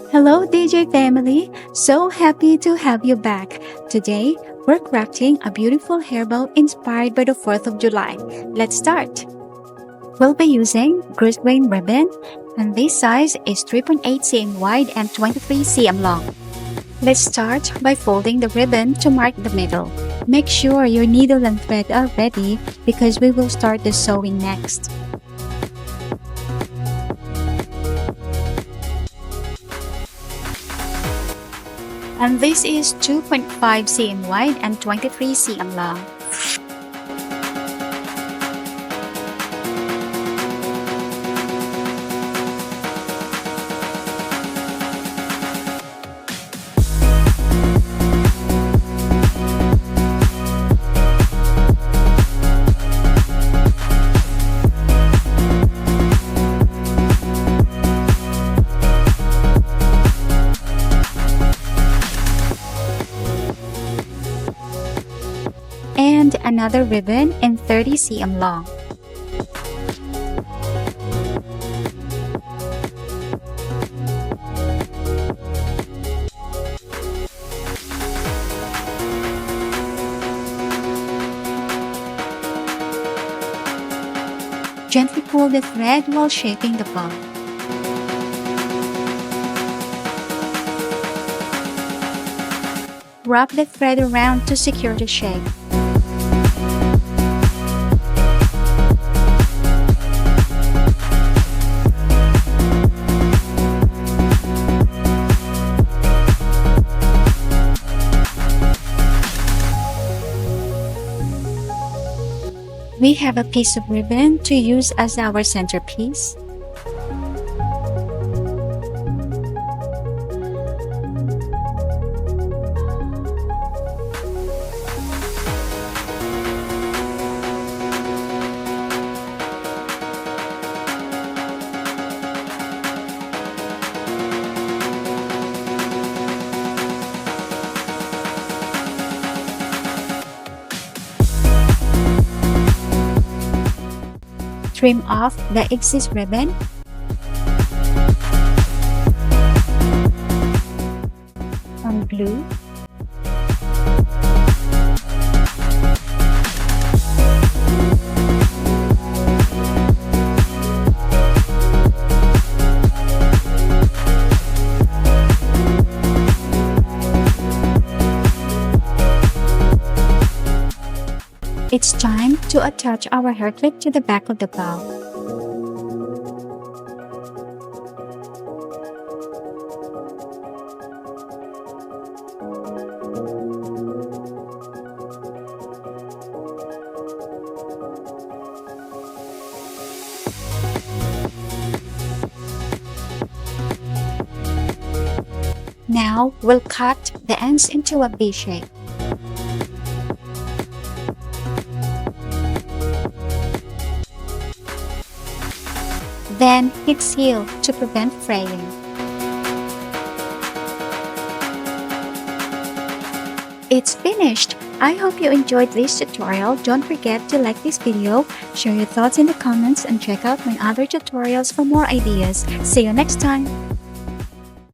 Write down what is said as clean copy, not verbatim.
Hello, DJ family! So happy to have you back. Today, we're crafting a beautiful hair bow inspired by the 4th of July. Let's start! We'll be using Grosgrain Ribbon, and this size is 3.8 cm wide and 23 cm long. Let's start by folding the ribbon to mark the middle. Make sure your needle and thread are ready because we will start the sewing next. And this is 2.5 cm wide and 23 cm long. And another ribbon in 30 cm long. Gently pull the thread while shaping the bow. Wrap the thread around to secure the shape. We have a piece of ribbon to use as our centerpiece. Trim off the excess ribbon. Unglue. It's time to attach our hair clip to the back of the bow. Now, we'll cut the ends into a V shape. Then hit seal to prevent fraying. It's finished! I hope you enjoyed this tutorial. Don't forget to like this video, share your thoughts in the comments, and check out my other tutorials for more ideas. See you next time!